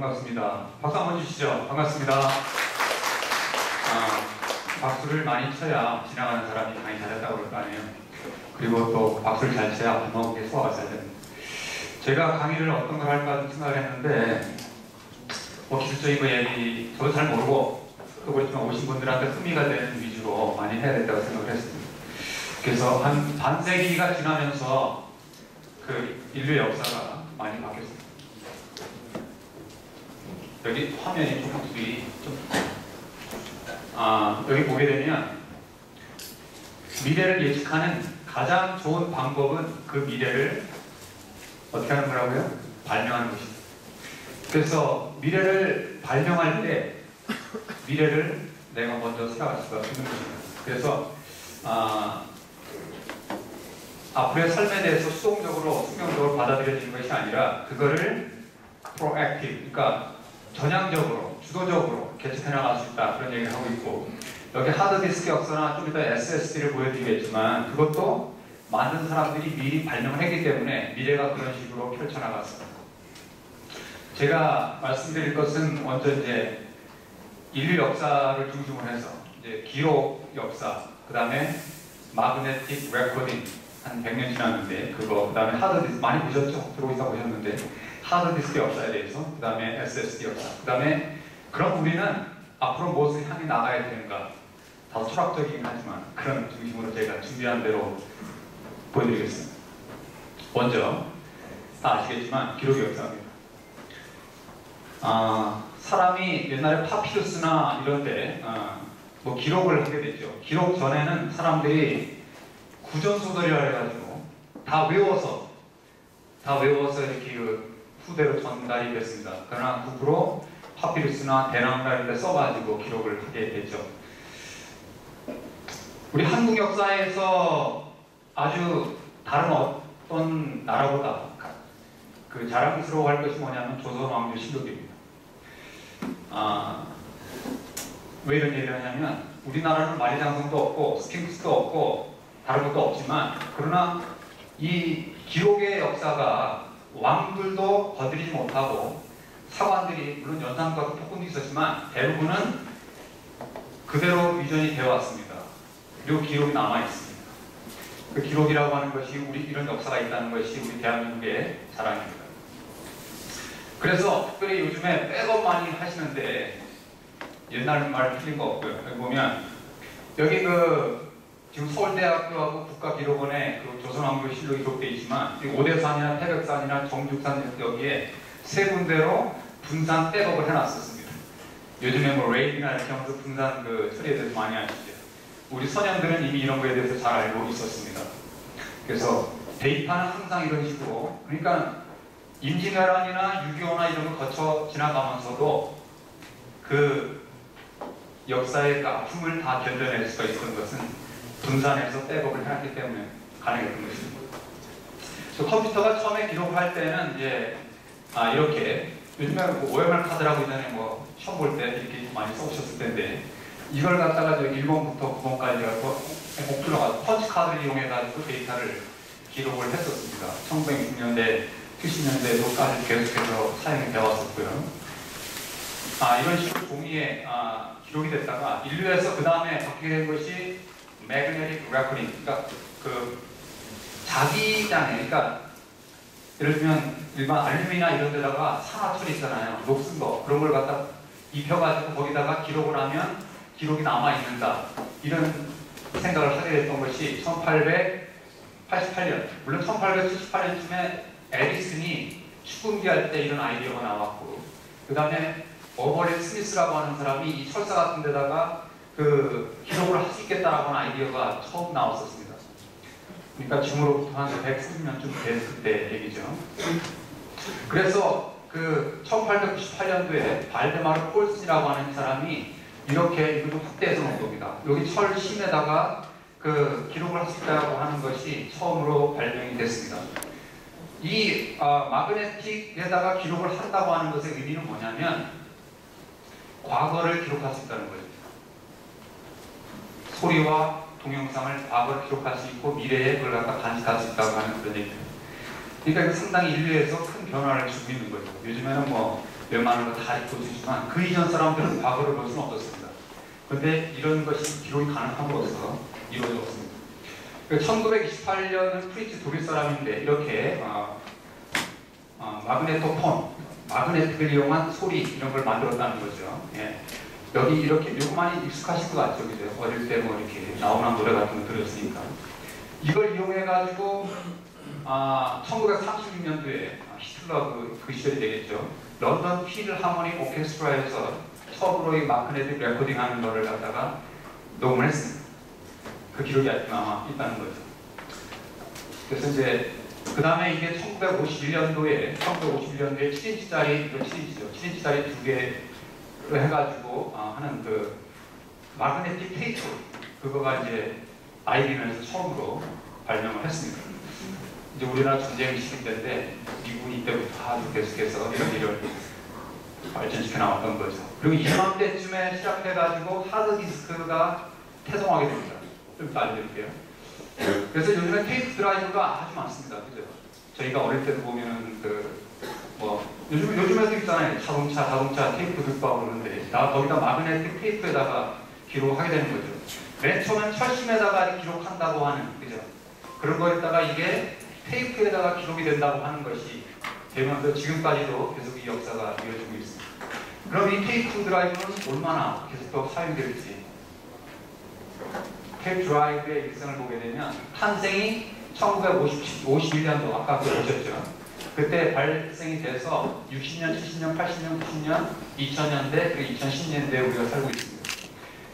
반갑습니다. 박수 한번 주시죠. 반갑습니다. 박수를 많이 쳐야 지나가는 사람이 강의 잘했다고 그럴 거 아니에요. 그리고 또 박수를 잘 쳐야 밥 먹기에 소화가 잘 됩니다. 제가 강의를 어떤 걸 할까 좀 생각을 했는데 기술적인 거 얘기 저도 잘 모르고 또 그렇지만 오신 분들한테 흥미가 되는 위주로 많이 해야 된다고 생각을 했습니다. 그래서 한 반세기가 지나면서 그 인류 역사가 많이 바뀌었습니다. 여기 화면이 여기 보게 되면 미래를 예측하는 가장 좋은 방법은 그 미래를 어떻게 하는 거라고요? 발명하는 것입니다. 그래서 미래를 발명할 때 미래를 내가 먼저 생각할 수가 있는 것입니다. 그래서 앞으로의 삶에 대해서 수동적으로, 순경적으로 받아들여지는 것이 아니라 그거를 proactive, 그러니까 전향적으로, 주도적으로 개척해 나갈 수 있다, 그런 얘기를 하고 있고, 여기 하드디스크 역사나 좀 이따 SSD를 보여드리겠지만 그것도 많은 사람들이 미리 발명을 했기 때문에 미래가 그런 식으로 펼쳐나갔습니다. 제가 말씀드릴 것은 먼저 이제 인류 역사를 중심으로 해서 이제 기록 역사, 그 다음에 마그네틱 레코딩, 한 100년 지났는데 그거, 그 다음에 하드디스크 많이 보셨죠? 들어오시다 보셨는데 하드디스크 역사에 대해서, 그 다음에 SSD 역사, 그 다음에 그럼 우리는 앞으로 무엇을 향해 나가야 되는가, 다 철학적이긴 하지만 그런 중심으로 제가 준비한 대로 보여드리겠습니다. 먼저 다 아시겠지만 기록 역사입니다. 사람이 옛날에 파피루스나 이런데 뭐 기록을 하게 됐죠. 기록 전에는 사람들이 구전소설이라 해가지고 다 외워서 이렇게 후대로 전달이 됐습니다. 그러나 국으로 파피루스나 대나무라 이런 데 써가지고 기록을 하게 됐죠. 우리 한국 역사에서 아주 다른 어떤 나라보다 그 자랑스러워할 것이 뭐냐면 조선왕조실록입니다. 왜 이런 얘기를 하냐면 우리나라는 만리장성도 없고 스핑크스도 없고 다른 것도 없지만, 그러나 이 기록의 역사가 왕들도 거들이지 못하고 사관들이, 물론 연산과 폭군도 있었지만 대부분은 그대로 유전이 되어 왔습니다. 그리고 기록이 남아있습니다. 그 기록이라고 하는 것이 이런 역사가 있다는 것이 우리 대한민국의 자랑입니다. 그래서 특별히 요즘에 백업 많이 하시는데 옛날 말 틀린 거 없고요. 여기 보면 여기 지금 서울대학교하고 국가기록원에 조선왕조실록이 기록되어 있지만 오대산이나 태백산이나 정죽산 여기에 세 군데로 분산 백업을 해놨었습니다. 요즘에 뭐 레이드나 이렇게 하면서 분산 처리에 대해서 많이 아시죠. 우리 선현들은 이미 이런 거에 대해서 잘 알고 있었습니다. 그래서 데이터는 항상 이런 식으로, 그러니까 임진왜란이나 6.25나 이런 걸 거쳐 지나가면서도 그 역사의 그 아픔을 다 견뎌낼 수가 있었던 것은 분산해서 백업을 해놨기 때문에 가능했던 것입니다. 컴퓨터가 처음에 기록을 할 때는 이제 이렇게 요즘에 OMR 카드라고 예전에 시험 볼 때 이렇게 많이 써오셨을 텐데, 이걸 갖다가 1번부터 9번까지 목줄로 펀치 카드를 이용해가지고 데이터를 기록을 했었습니다. 1960년대, 70년대도까지 계속해서 사용이 되어 왔었고요. 이런 식으로 종이에 기록이 됐다가 인류에서 그 다음에 바뀌게 된 것이 매그네틱 레코딩, 그러니까 자기장에, 그러니까 예를 들면 일반 알루미나 이런 데다가 산화철 있잖아요. 녹슨 거, 그런 걸 갖다 입혀가지고 거기다가 기록을 하면 기록이 남아있는다, 이런 생각을 하게 됐던 것이 1888년, 물론 1878년쯤에 에디슨이 축구기 할 때 이런 아이디어가 나왔고, 그 다음에 어버렛 스미스라고 하는 사람이 이 철사 같은 데다가 기록을 할 수 있겠다라고 하는 아이디어가 처음 나왔었습니다. 그러니까 지금으로부터 한 130년쯤 됐을 때 얘기죠. 그래서 1898년도에 발데마르 폴슨이라고 하는 사람이 이렇게 이것도 확대해서 놓은 겁니다. 여기 철 심에다가 기록을 할 수 있다고 하는 것이 처음으로 발명이 됐습니다. 이 마그네틱에다가 기록을 한다고 하는 것의 의미는 뭐냐면 과거를 기록할 수 있다는 거죠. 소리와 동영상을 과거를 기록할 수 있고 미래에 그걸 갖다 간직할 수 있다고 하는 그런 얘기입니다. 그러니까 상당히 인류에서 큰 변화를 주고 있는 거죠. 요즘에는 웬만한 거 다 읽고 주지만 그 이전 사람들은 과거를 볼 수는 없었습니다. 그런데 이런 것이 기록이 가능함으로써 이루어졌습니다. 1928년은 프리츠 독일 사람인데 이렇게 마그네토폰, 마그네틱을 이용한 소리 이런 걸 만들었다는 거죠. 예. 여기 이렇게 요거 많이 익숙하실 것 같죠, 그죠? 어릴 때 뭐 이렇게 나오는 노래 같은 거 들었으니까 이걸 이용해가지고 1936년도에 히틀러 그 시절이 되겠죠. 런던 필하모닉 오케스트라에서 처음으로 이 마그네틱 레코딩하는 거를 갖다가 녹음을 했습니다. 그 기록이 아마 있다는 거죠. 그래서 이제 그 다음에 이게 1951년도에 7인치짜리, 이거 7인치죠. 7인치짜리 두 개를 해가지고 하는 그 마그네틱 테이프, 그거가 이제 IBM에서 처음으로 발명을 했습니다. 이제 우리나라 전쟁 시기 때인데 미국이 이때부터 아주 계속해서 이런 일을 발전시켜 나왔던 거죠. 그리고 이맘때쯤에 시작해가지고 하드디스크가 태동하게 됩니다. 좀 알려드릴게요. 그래서 요즘에 테이프 드라이브가 아주 많습니다. 그죠? 저희가 어릴 때도 보면은 요즘에도 있잖아요. 자동차 테이프 듣고 그러는데 거기다 마그네틱 테이프에다가 기록하게 되는 거죠. 맨 처음엔 철심에다가 기록한다고 하는, 그죠? 그런 거에다가 이게 테이프에다가 기록이 된다고 하는 것이 되면서 지금까지도 계속 이 역사가 이어지고 있습니다. 그럼 이 테이프 드라이브는 얼마나 계속 더 사용될지, 테이프 드라이브의 일생을 보게 되면 탄생이 1951년도 아까 보셨죠? 그때 발생이 돼서 60년, 70년, 80년, 90년, 2000년대, 그리고 2010년대에 우리가 살고 있습니다.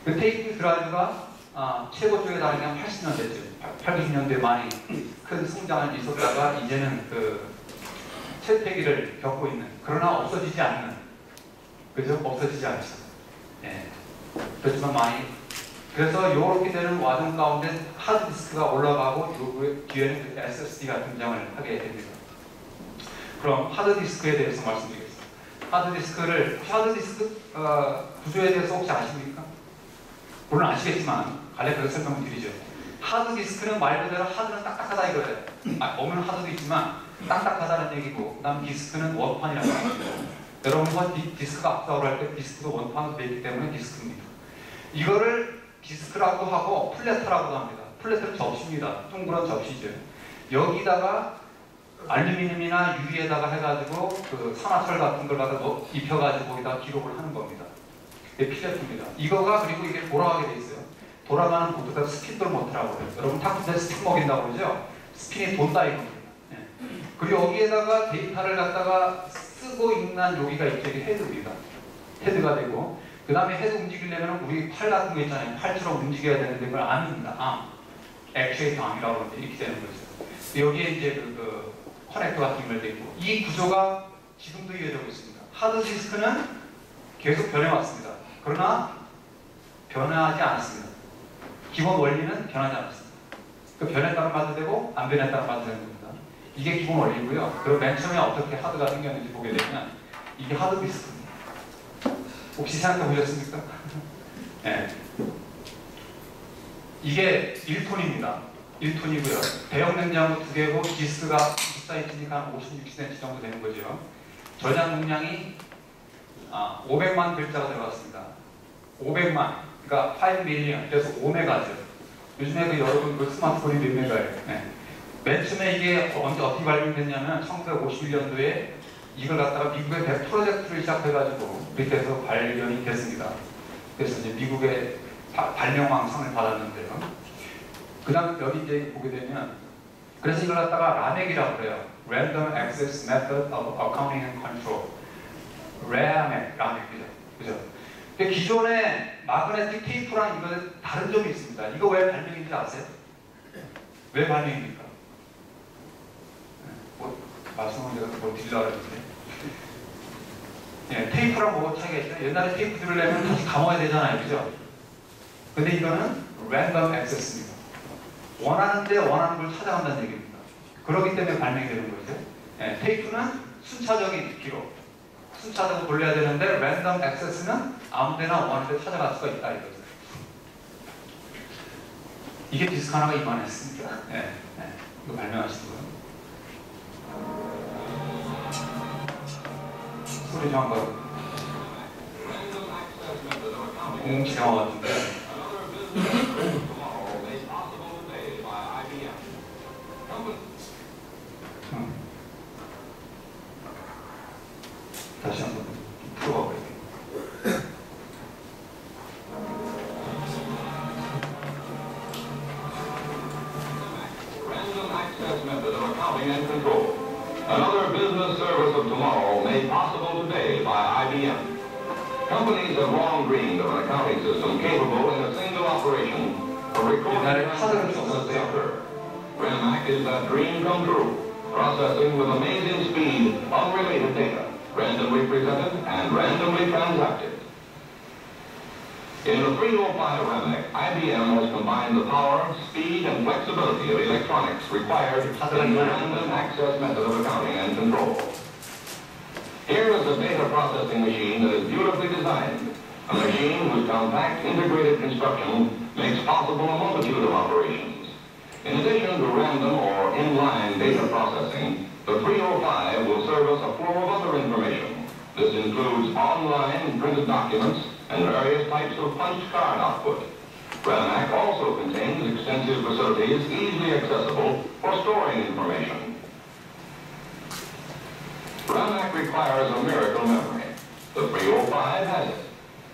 그 테이프 드라이브가 최고 쪽에 달하면 80년대쯤, 80년대에 많이 큰 성장을 있었다가 이제는 그 쇠퇴기를 겪고 있는, 그러나 없어지지 않는, 그죠? 없어지지 않죠. 예. 그렇지만 많이, 그래서 이렇게 되는 와중 가운데 하드디스크가 올라가고 요 뒤에는 그 SSD가 등장을 하게 됩니다. 그럼 하드디스크에 대해서 말씀드리겠습니다. 하드디스크 구조에 대해서 혹시 아십니까? 물론 아시겠지만 간략하게 설명을 드리죠. 하드디스크는 말 그대로 하드는 딱딱하다 이거예요. 없는 하드도 있지만 딱딱하다는 얘기고, 그 다음 디스크는 원판이라는 얘기입니다. 여러분과 디스크가 앞서고 할 때 디스크도 원판으로 되어 있기 때문에 디스크입니다. 이거를 디스크라고 하고 플래터라고 합니다. 플래터는 접시입니다. 둥그런 접시죠. 여기다가 알루미늄이나 유리에다가 해가지고 그 산화철 같은 걸 갖다 입혀가지고 거기다 기록을 하는 겁니다. 이게 플래터입니다. 이거가 그리고 이게 돌아가게 돼 있어요. 돌아가는 보드가 스핀돌 모터라고 해요. 여러분 탁구대 스핀 먹인다고 그러죠? 스핀이 돈다 이겁니다. 네. 그리고 여기에다가 데이터를 갖다가 쓰고 있는 여기가 이쪽이 헤드입니다. 헤드가 되고, 그 다음에 헤드 움직이려면 우리 팔 같은 거 있잖아요. 팔처럼 움직여야 되는데 그걸 암입니다. 암. 액추에이터 암이라고 하는데 이렇게 되는 거죠. 여기에 이제 그 커넥터가 연결되어 있고, 이 구조가 지금도 이어지고 있습니다. 하드디스크는 계속 변해왔습니다. 그러나 변하지 않았습니다. 기본 원리는 변하지 않았습니다. 그 변에 따라 봐도 되고 안 변에 따라 봐도 되는 겁니다. 이게 기본 원리고요. 그럼 맨 처음에 어떻게 하드가 생겼는지 보게 되면 이게 하드디스크입니다. 혹시 생각해 보셨습니까? 네. 이게 1톤입니다. 1톤이고요. 대형 냉장고 2개고 디스크가 24인치니까 한 56cm 정도 되는 거죠. 저장 용량이 500만 글자가 들어갔습니다. 500만, 그러니까 5 밀리언, 그래서 5메가죠. 요즘에 그 여러분 그 스마트폰이 몇 메가예요? 네. 맨 처음에 이게 언제 어떻게 발명됐냐면 1951년도에 이걸 갖다가 미국의 대 프로젝트를 시작해가지고 그렇게 해서 발견이 됐습니다. 그래서 이제 미국의 발명왕상을 받았는데요. 그 다음 여기 이제 보게 되면, 그래서 이걸 갖다가 라멕이라고 그래요. Random Access Method of Accounting and Control. 라멕, 그죠? 기존의 마그네틱 테이프랑 이거는 다른 점이 있습니다. 이거 왜 발명인지 아세요? 왜 발명입니까? 말씀은 제가 뭐 드리려고 했는데. 예, 테이프랑 뭐가 차이가 있죠? 옛날에 테이프 들으려면 다시 감아야 되잖아요. 그죠? 근데 이거는 랜덤 액세스입니다. 원하는데 원하는 걸 찾아간다는 얘기입니다. 그렇기 때문에 발명이 되는 거죠. 예, 테이프는 순차적인 기록, 순차적으로 돌려야 되는데 랜덤 액세스는 아무데나 원하는 데 찾아갈 수가 있다 이거죠. 이게 디스크 하나가 이만했습니다. 예, 이거 발명하신 거예요. 소리 좀 한번. 공공치 영화 같은데. 다시 한번 풀어봐 볼게요. Random access method of accounting and control. Another business service of tomorrow made possible today by IBM. Companies have long dreamed of an accounting system capable in a single operation of recording transactions as they occur. RAMAC is that dream come true, processing with amazing speed unrelated data, randomly presented and randomly transacted. In the 305 RAMAC, IBM has combined the power, speed, and flexibility of electronics required in the random access method of accounting and control. Here is a data processing machine that is beautifully designed, a machine whose compact integrated construction makes possible a multitude of operations. In addition to random or inline data processing, the 305 will service a flow of other information. This includes online printed documents and various types of punched card output. RAMAC also contains extensive facilities easily accessible for storing information. RAMAC requires a miracle memory. The 305 has it.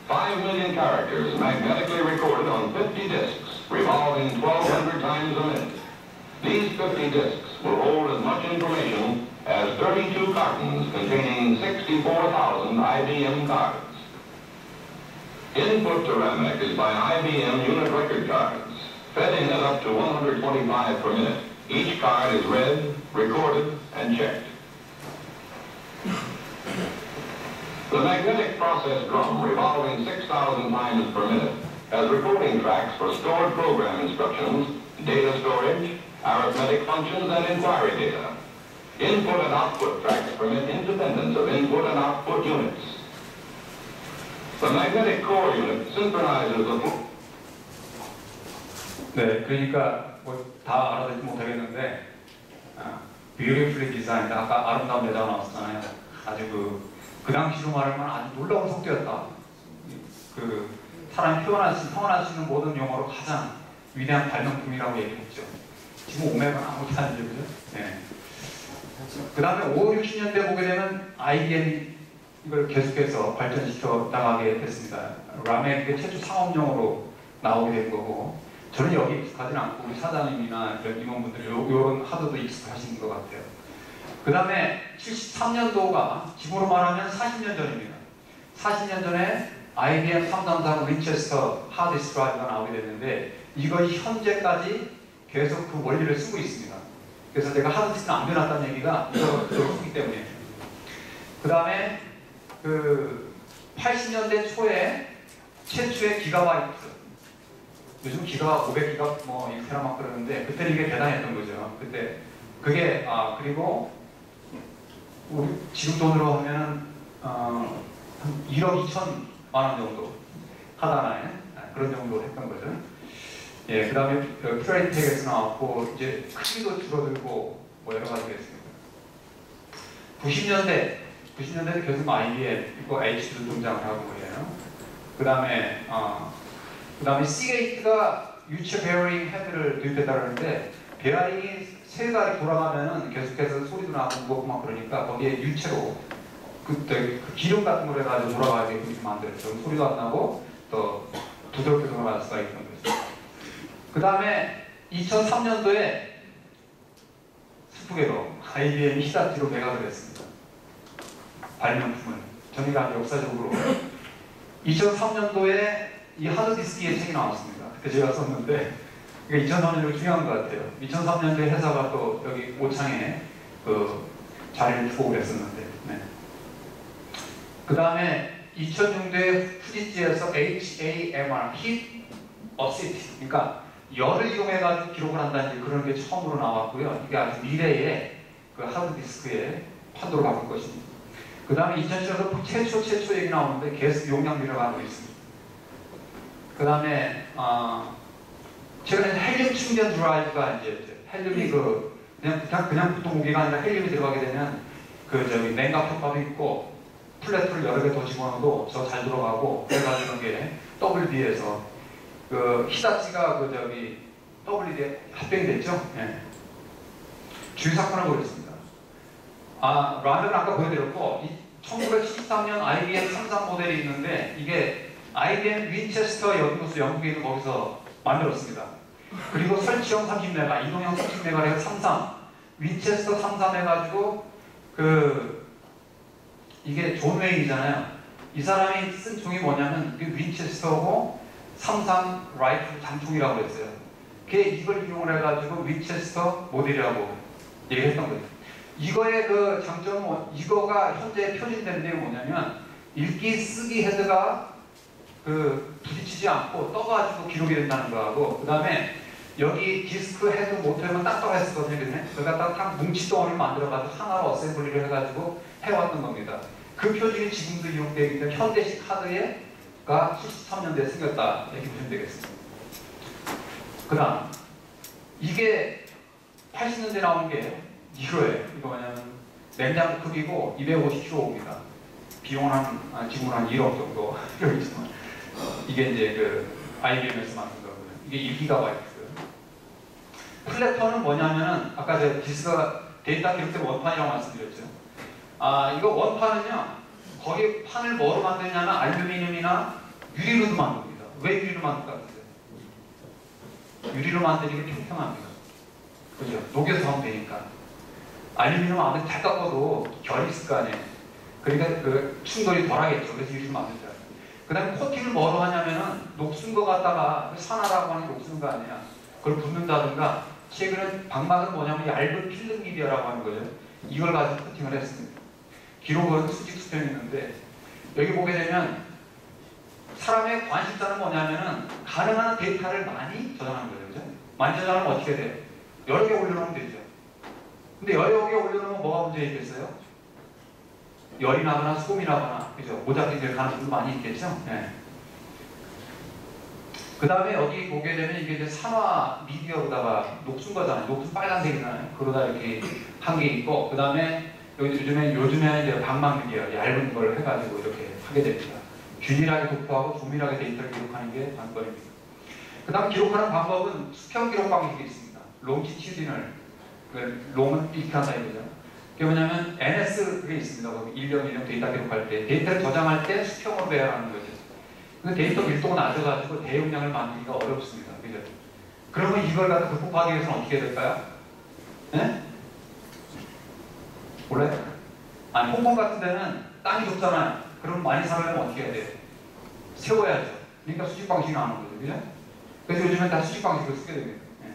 5 million characters magnetically recorded on 50 disks, revolving 1,200 times a minute. These 50 disks will hold as much information as 32 cartons containing 64,000 IBM cards. Input to RAMAC is by IBM unit record cards, fed in at up to 125 per minute. Each card is read, recorded, and checked. The magnetic process drum, revolving 6,000 times per minute, has recording tracks for stored program instructions, data storage, arithmetic functions, and inquiry data. Input and output tracks permit independence of input and output units. The magnetic core unit synchronizes the... 네, 그러니까 뭐 다 알아듣지 못하겠는데 beautifully designed, 아까 아름다운 여자가 나왔잖아요. 아주 그 당시로 말하면 아주 놀라운 속도였다. 그 사람이 표현할 수 있는 모든 용어로 가장 위대한 발명품이라고 얘기했죠. 지금 오메가는 아무것도 아니죠, 그죠? 네. 그 다음에 50, 60년대 보게 되면 IBM이 이걸 계속해서 발전시켜 나가게 됐습니다. 라멕이 최초 상업용으로 나오게 된 거고, 저는 여기 익숙하지는 않고 우리 사장님이나 이런 임원분들이 이런 하드도 익숙하신 것 같아요. 그 다음에 73년도가 지금으로 말하면 40년 전입니다. 40년 전에 IBM 333 윈체스터 하드디스크 드라이브가 나오게 됐는데 이것이 현재까지 계속 그 원리를 쓰고 있습니다. 그래서 제가 하드디스크는 안 변했다는 얘기가 이걸 쓰기 때문이에요. 그 다음에 그 80년대 초에 최초의 기가바이트, 요즘 기가 500기가 뭐 이렇게 막 그러는데 그때 이게 대단했던 거죠. 그때 그게 그리고 우리 지금 돈으로 하면은 한 1억 2천만 원 정도 하나에 그런 정도 했던 거죠. 예, 그 다음에 프레이텍에서 나왔고 이제 크기도 줄어들고 뭐 여러 가지가 있습니다. 90년대 계속 IBM 이거 HD도 등장을 하고 그래요. 그 다음에 시게이트가 유체 베어링 헤드를 도입했다 그러는데 베어링이 세 달이 돌아가면은 계속해서 소리도 나고 무겁고 막 그러니까 거기에 유체로 그 기름 같은 걸 해가지고 돌아가게 만들었죠. 소리도 안 나고 또 부드럽게 돌아갈 수가 있는 거죠. 그 다음에 2003년도에 슬프게도 IBM이 히다치로 매각을 했습니다. 발명품을. 저희가 아주 역사적으로 2003년도에 이 하드디스크의 책이 나왔습니다. 그때 제가 썼는데 2003년도 중요한 것 같아요. 2003년도에 회사가 또 여기 오창에 그 자리를 두고 그랬었는데 네. 그 다음에 2006년도에 후지지에서 HAMR, Heat Assist, 그러니까 열을 이용해가지고 기록을 한다는 그런 게 처음으로 나왔고요. 이게 아주 미래의 그 하드디스크의 판도를 바꿀 것입니다. 그 다음에 2007년도 최초 얘기 나오는데 계속 용량 밀어가고 있습니다. 그 다음에 최근에 헬륨 충전 드라이브가 이제 헬륨이 그냥 보통 무기가 아니라 헬륨이 들어가게 되면 그 저기 냉각 효과도 있고 플랫을 여러 개 더 집어넣어도 저 잘 들어가고 내가 주는 게 WD에서 그 히다치가 그 저기 WD 합병이 됐죠. 예. 주의 사건을 보였습니다. 라면을 아까 보여드렸고 1973년 IBM 33 모델이 있는데 이게 IBM 윈체스터 연구소 영국에 있는 거기서 만들었습니다. 그리고 설치형 30메가, 이동형 30메가를 해서 33 윈체스터 33 해가지고 이게 존 웨인이잖아요. 이 사람이 쓴 총이 뭐냐면 윈체스터고 33 라이플 단총이라고 했어요. 그게 이걸 이용을 해가지고 윈체스터 모델이라고 얘기했던 거죠. 이거의 그 장점은 이거가 현재 표준된 게 뭐냐면 읽기 쓰기 헤드가 부딪히지 않고 떠가지고 기록이 된다는 거하고 그 다음에 여기 디스크 헤드 모터에만 딱딱하 했었거든요. 그러니까 딱 뭉치덩어리를 만들어가지고 하나로 어셈블리를 해가지고 해왔던 겁니다. 그 표준이 지금도 이용되기 때문에 현대식 하드가 73년대에 생겼다 이렇게 보시면 되겠습니다. 그 다음 이게 80년대 나온 게 이거예요. 이거 뭐냐면 냉장고 크기고 250kg입니다. 비용은 지금은 한 1억 정도 필요있지만 이게 이제 IBM에서 만든 거고요. 이게 1GB. 플래터는 뭐냐면은 아까 제가 디스크가 데이터 기록된 원판이라고 말씀드렸죠. 이거 원판은요 거기 판을 뭐로 만드냐면 알루미늄이나 유리로도 만듭니다. 왜 유리로 만들까 같아요? 유리로 만드는 게 평평합니다. 그죠? 녹여서 하면 되니까. 알루미늄 아무리 잘 깎아도 결이 있을 거 아니에요. 그러니까 그 충돌이 덜 하겠죠. 그래서 유리로 만들죠. 그 다음에 코팅을 뭐로 하냐면은 녹슨 거 갖다가 산화라고 하는 게 녹슨 거 아니야. 그걸 붓는다든가 최근에 방막은 뭐냐면 얇은 필름 미디어라고 하는 거죠. 이걸 가지고 코팅을 했습니다. 기록은 수직 수평이 있는데 여기 보게 되면 사람의 관심사는 뭐냐면은 가능한 데이터를 많이 저장하는 거죠. 그죠? 많이 저장하면 어떻게 돼요? 여러 개 올려놓으면 되죠. 근데 여러 개 올려놓으면 뭐가 문제 있겠어요? 열이 나거나 소음이 나거나 그죠? 모자라게 될 가능성도 많이 있겠죠. 네. 그 다음에 여기 보게 되면 이게 이제 산화 미디어로다가 녹슨 거잖아요. 녹슨 빨간색이잖아요. 그러다 이렇게 한 게 있고 그 다음에 요즘에 이제 방막 미디어 얇은 걸 해가지고 이렇게 하게 됩니다. 균일하게 도포하고 조밀하게 데이터를 기록하는 게 관건입니다. 그 다음 기록하는 방법은 수평 기록 방식이 있습니다. 롱티튜디널 롱은 이렇게 한다 이거죠. 그게 뭐냐면 NS 그게 있습니다. 거기 1년 데이터 기록할 때 데이터를 저장할 때 수평으로 배열하는 거죠. 근데 데이터 밀도가 낮아가지고 대용량을 만들기가 어렵습니다. 그죠? 그러면 이걸 갖다 극복하기 위해서는 어떻게 해야 될까요? 네? 몰라요? 아니 홍콩 같은 데는 땅이 좁잖아요. 그럼 많이 살려면 어떻게 해야 돼요? 세워야죠. 그러니까 수직 방식이 나오는 거죠. 그죠? 그래서 요즘엔 다 수직 방식을 쓰게 됩니다. 네.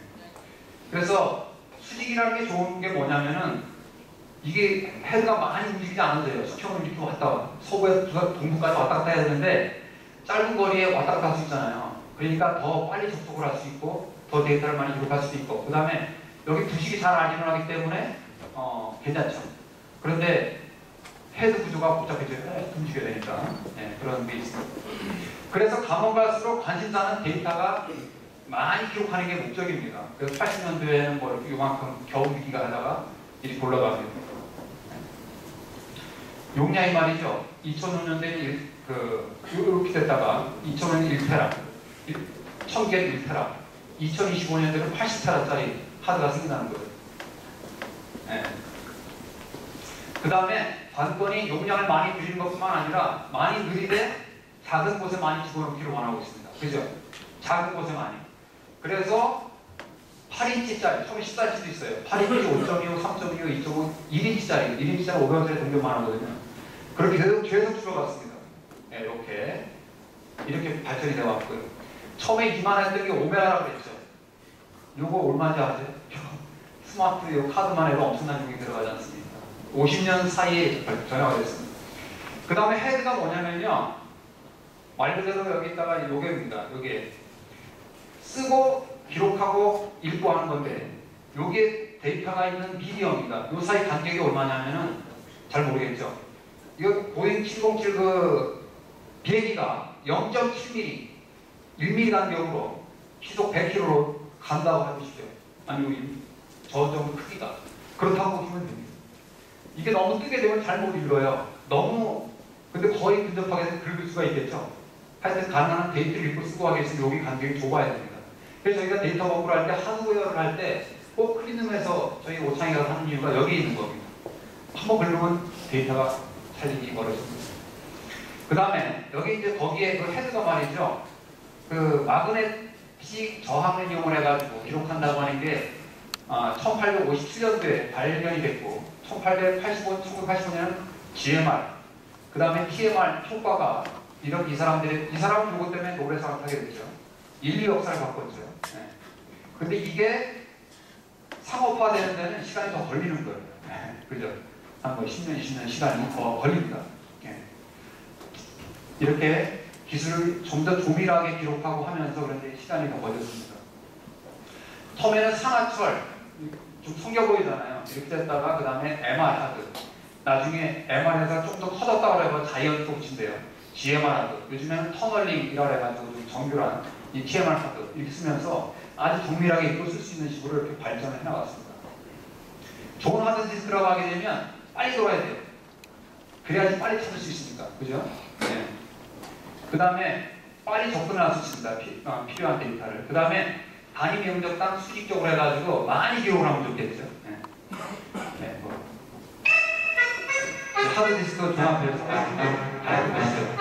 그래서 수직이라는 게 좋은 게 뭐냐면은 이게 헤드가 많이 움직이지 않은데요. 수평을 이렇게 왔다 서부에서 동부까지 왔다 갔다 해야 되는데 짧은 거리에 왔다 갔다 할 수 있잖아요. 그러니까 더 빨리 접속을 할 수 있고 더 데이터를 많이 기록할 수도 있고 그 다음에 여기 부식이 잘 안 일어나기 때문에 괜찮죠. 그런데 헤드 구조가 복잡해져요. 움직여야 되니까 그런 게 있습니다. 그래서 가면 갈수록 관심사는 데이터가 많이 기록하는 게 목적입니다. 그래서 80년대에는 뭐 이렇게 요만큼 겨우 위기가 하다가 이렇게 올라갑니다. 용량이 말이죠. 2005년대에 이렇게 됐다가 2000년에 1테라, 1000개 1테라, 2025년대는 80테라짜리 하드가 생긴다는 거예요. 네. 그 다음에 관건이 용량을 많이 늘리는 것뿐만 아니라 많이 느리되 작은 곳에 많이 집어넣기를 원하고 있습니다. 그죠? 작은 곳에 많이. 그래서 8인치짜리, 처음에 14인치도 있어요. 8인치, 5.25, 3.25, 2.5, 1인치짜리, 1인치짜리 500원짜리 동전만 하거든요. 그렇게 계속 줄어갔습니다. 네, 이렇게 발전이 되어왔고요. 처음에 이만했던 게 5메가라고 그랬죠. 요거 얼마인지 아세요? 스마트 요 카드만 해도 엄청난 용이 들어가지 않습니까? 50년 사이에 전화가 됐습니다. 그 다음에 헤드가 뭐냐면요. 말 그대로 여기다가 요게입니다. 요게 쓰고 기록하고 읽고 하는 건데 요게 데이터가 있는 미디어입니다. 요 사이 간격이 얼마냐면은 잘 모르겠죠. 이거 보잉 707 비행기가 0.7mm 1mm 간격으로 시속 100km로 간다고 해보시죠. 아니면 저 정도 크기가 그렇다고 보시면 됩니다. 이게 너무 뜨게 되면 잘못 읽어요. 너무 근데 거의 근접하게 긁을 수가 있겠죠. 하여튼 가능한 데이터를 읽고 쓰고 하겠으면 여기 간격이 좁아야 됩니다. 그래서 저희가 데이터 공부를 할 때 하드웨어를 할 때 꼭 클린룸에서 저희 오창이가 하는 이유가 여기 있는 겁니다. 한번 긁으면 데이터가 찰리기 어렵습니다. 그 다음에 여기 이제 거기에 그 헤드가 말이죠. 그 마그네틱 저항을 이용해가지고 기록한다고 하는 게 1857년도에 발견이 됐고 1985년은 GMR 그 다음에 TMR 효과가 이 사람은 누구 때문에 노벨상을 타게 됐죠. 인류 역사를 바꿨죠. 네. 근데 이게 상업화되는 데는 시간이 더 걸리는 거예요. 네. 그죠? 한 10년, 20년 시간이 더 걸립니다. 네. 이렇게 기술을 좀 더 조밀하게 기록하고 하면서 그런데 시간이 더 걸렸습니다. 처음에는 산화철, 좀 숨겨 보이잖아요. 이렇게 됐다가 그 다음에 MR 하드. 나중에 MR에서 좀 더 커졌다고 해서 자이언트 톡친데요. GMR 하드. 요즘에는 터널링이라고 해가지고 좀 정교한 이 TMR 하드 이렇게 쓰면서 아주 정밀하게 읽고 쓸 수 있는 식으로 이렇게 발전을 해나갔습니다. 좋은 하드디스크라고 하게 되면 빨리 돌아야 돼요. 그래야지 빨리 찾을 수 있으니까. 그죠? 네. 그 다음에 빨리 접근을 할 수 있습니다. 필요한 데이터를. 그 다음에 단위 면적당 수직적으로 해가지고 많이 기록을 하면 좋겠죠. 네. 네, 뭐. 하드디스크 종합해서 알아보겠어요.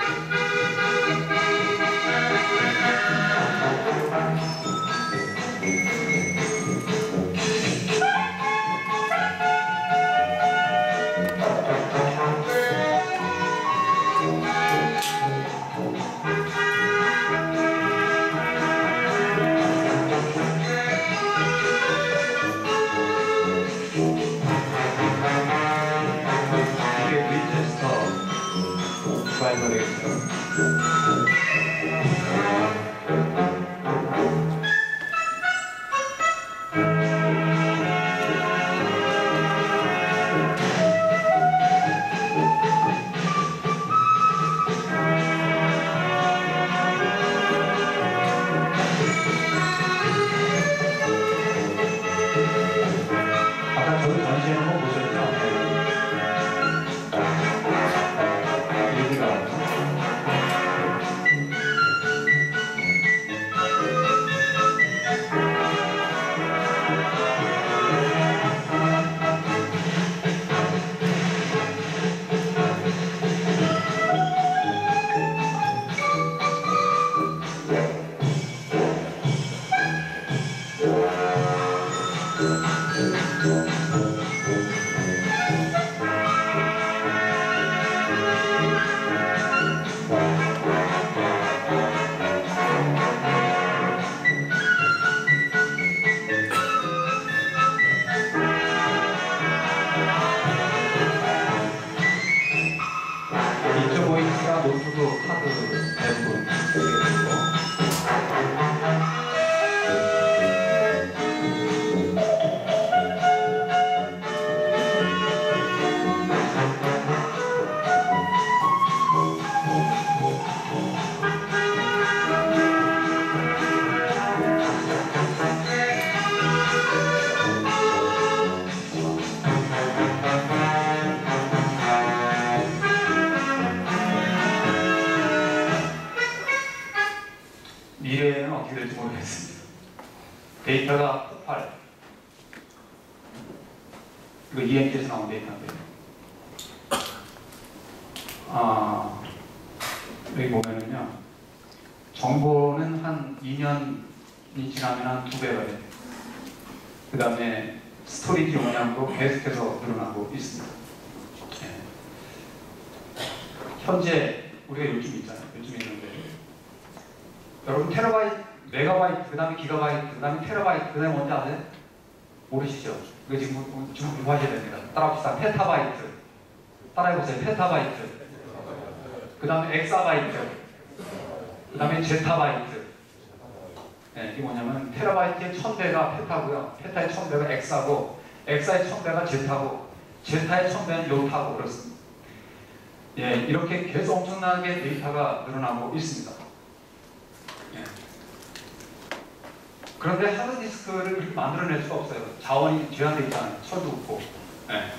노트북 카드 대부분 미래에는 어떻게 될지 모르겠습니다. 데이터가 폭발. 이거 EMT에서 나온 데이터인데요. 여기 보면은요, 정보는 한 2년이 지나면 한 2배가 돼요. 그 다음에 스토리지 용량도 계속해서 늘어나고 있습니다. 네. 현재 우리가 요즘 있잖아요. 요즘 있는데 여러분 테라바이트, 메가바이트, 그 다음에 기가바이트, 그 다음에 테라바이트, 그 다음에 뭔지 아세요? 모르시죠? 이거 지금 공부하셔야 됩니다. 따라합시다. 페타바이트. 따라해보세요. 페타바이트. 그 다음에 엑사바이트. 그 다음에 제타바이트. 네, 이게 뭐냐면 테라바이트의 1000배가 페타고요. 페타의 1000배가 엑사고, 엑사의 1000배가 제타고, 제타의 1000배는 요타고 그렇습니다. 예, 이렇게 계속 엄청나게 데이터가 늘어나고 있습니다. 예. 그런데 하드디스크를 만들어낼 수가 없어요. 자원이 제한되어 있잖아요. 철도 없고. 예.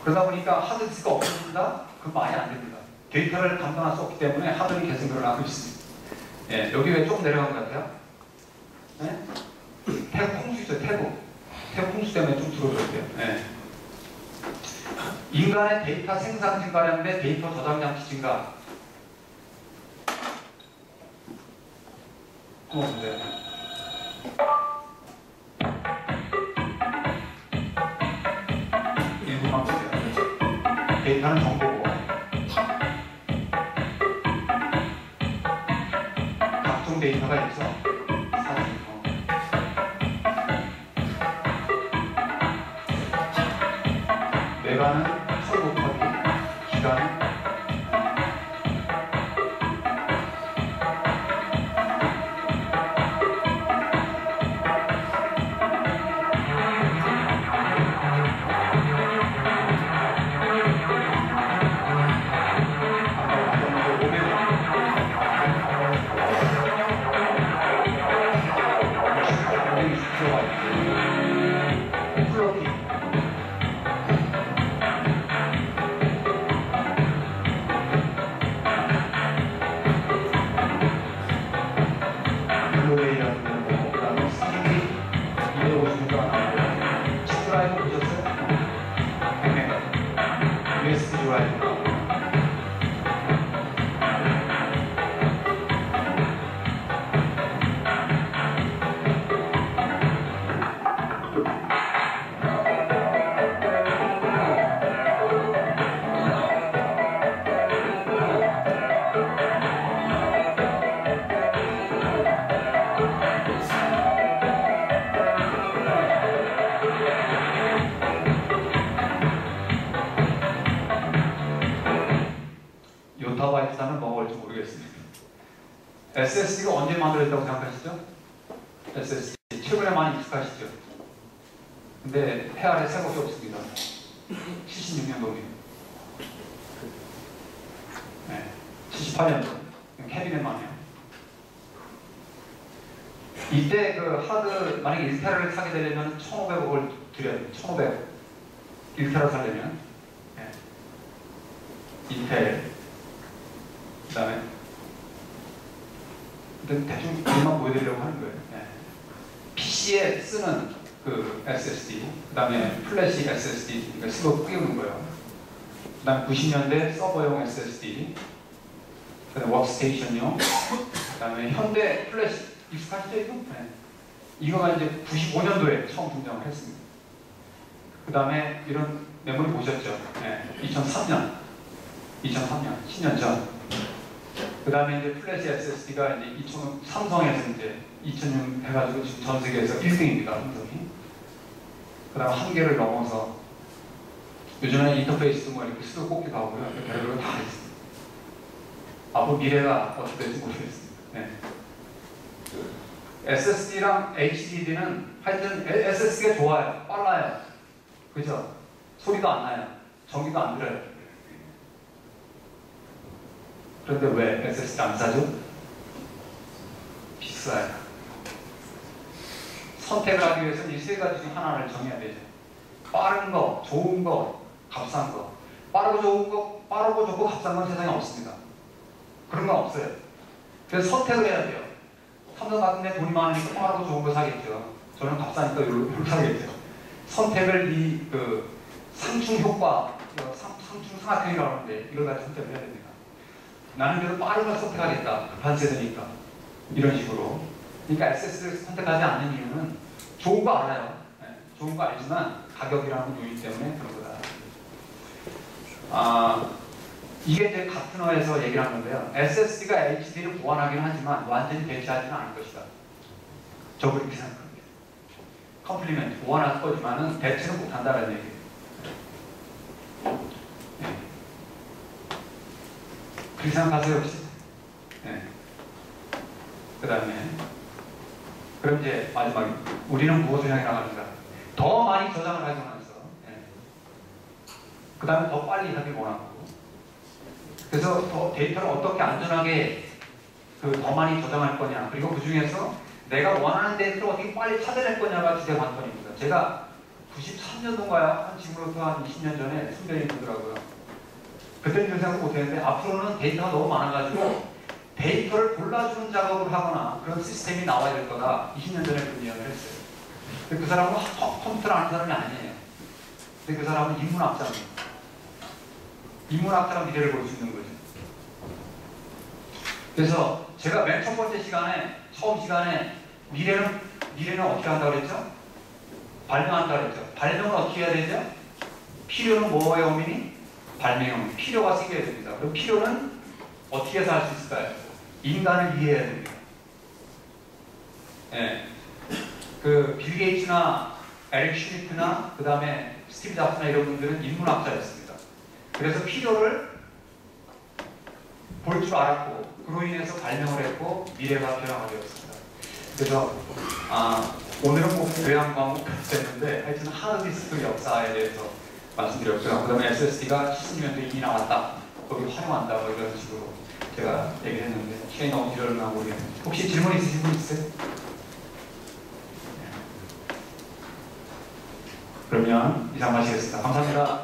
그러다 보니까 하드디스크가 없어진다? 그건 많이 안 됩니다. 데이터를 감당할 수 없기 때문에 하드는 계속 늘어나고 있습니다. 예, 여기 왜 조금 내려간 것 같아요? 네? 태국 홍수 있죠, 태국 홍수 때문에 좀 줄어들었대요. 예. 인간의 데이터 생산 증가량대 데이터 저장 장치 증가. 네. 일부만 보세요. 데이터는 정보고 각종 데이터가 있죠. 사진, 메가는 1000 곱하기 기가는 요타바이트사는 뭐가 올지 모르겠습니다. SSD가 언제 만들어졌다고 생각하시죠? SSD. 최근에 많이 익숙하시죠? 근데 해 아래 새 것이 없습니다. 76년도입니다. 네. 78년도. 캐비넷만이요. 이때 그 하드, 만약에 1테라를 사게 되려면 1,500억을 드려야 돼요. 1,500억. 1테라 사려면. 네. 인텔. 그 다음에 대충 그림만 보여드리려고 하는 거예요. 네. PC에 쓰는 그 SSD, 그 다음에 플래시 SSD, 그러니까 슬롯 끼우는 거예요. 그 다음에 90년대 서버용 SSD, 그 다음에 워크스테이션용, 그 다음에 현대 플래시, 익숙하시죠 이거? 네. 이거가 이제 95년도에 처음 등장을 했습니다. 그 다음에 이런 메모리 보셨죠? 네. 2003년, 10년 전. 그 다음에 이제 플래시 SSD가 이제 2000, 삼성에서 이제 2006 해가지고 지금 전 세계에서 1등입니다, 삼성이. 그 다음 한계를 넘어서 요즘에 인터페이스도 뭐 이렇게 수도 꽂기도 하고요. 별의별 다 있습니다. 앞으로 미래가 어떻게 될지 모르겠습니다. 네. SSD랑 HDD는 하여튼 SSD가 좋아요. 빨라요. 그죠? 소리도 안 나요. 전기도 안 들어요. 그런데 왜 SSD 안 사죠? 비싸요. 선택을 하기 위해서는 이 세 가지 중 하나를 정해야 되죠. 빠른 거, 좋은 거, 값싼 거. 빠르고 좋은 거, 빠르고 좋고 값싼 건 세상에 없습니다. 그런 건 없어요. 그래서 선택을 해야 돼요. 삼성 같은 데 돈이 많으니까 빠르고 좋은 거 사겠죠. 저는 값싸니까 이걸 사겠죠. 선택을 그 상충 효과, 상충 상하편이라고 하는데 이걸 가지고 선택을 해야 됩니다. 나는 그래도 빠른 걸 선택하겠다. 급한 세대니까. 이런 식으로. 그러니까 SSD를 선택하지 않는 이유는 좋은 거 알아요. 네, 좋은 거 알지만 가격이라는 요인 때문에 그런 거다. 이게 이제 가트너에서 얘기를 한 건데요. SSD가 HD를 보완하긴 하지만 완전히 대체하지는 않을 것이다. 저 그렇게 생각합니다. 컴플리멘트, 보완할 거지만은 대체는 못한다는 얘기예요. 네. 그렇게 생각하세요, 혹시? 네. 그 다음에 그럼 이제 마지막에 우리는 무엇을 향해 나갑니까? 더 많이 저장을 하기 원해서 네. 그 다음에 더 빨리 하길 원하고 그래서 더 데이터를 어떻게 안전하게 더 많이 저장할 거냐 그리고 그 중에서 내가 원하는 데이터를 어떻게 빨리 찾아낼 거냐가 주제 관건입니다. 제가 93년도인가요? 한 지금으로부터 한 20년 전에 선배님 보더라고요. 그때는 이런 생각 못했는데 앞으로는 데이터가 너무 많아가지고 데이터를 골라주는 작업을 하거나 그런 시스템이 나와야 될 거다. 20년 전에 그런 이야기를 했어요. 근데 그 사람은 컴퓨터를 아는 사람이 아니에요. 근데 그 사람은 인문학자입니다. 인문학자가 미래를 볼 수 있는 거죠. 그래서 제가 맨 첫 번째 시간에, 처음 시간에 미래는 어떻게 한다고 그랬죠? 발명한다고 그랬죠. 발명은 어떻게 해야 되죠? 필요는 뭐의 의미니? 발명. 필요가 생겨야 됩니다. 그럼 필요는 어떻게 해서 할 수 있을까요? 인간을 이해해야 됩니다. 예. 그 빌 게이츠나 에릭 슈미트나 그 다음에 스티브 잡스나 이런 분들은 인문학자였습니다. 그래서 필요를 볼 줄 알았고 그로 인해서 발명을 했고 미래가 변화가 되었습니다. 그래서 오늘은 꼭 교양 과목 됐는데 하여튼 하드디스크 역사에 대해서 말씀드렸고요. 그 다음에 SSD가 70년대에 이미 나왔다. 거기 활용한다. 뭐 이런 식으로 제가 얘기를 했는데 시간이 너무 길었나 모르겠는데 혹시 질문 있으신 분 있어요? 그러면 이상 마치겠습니다. 감사합니다.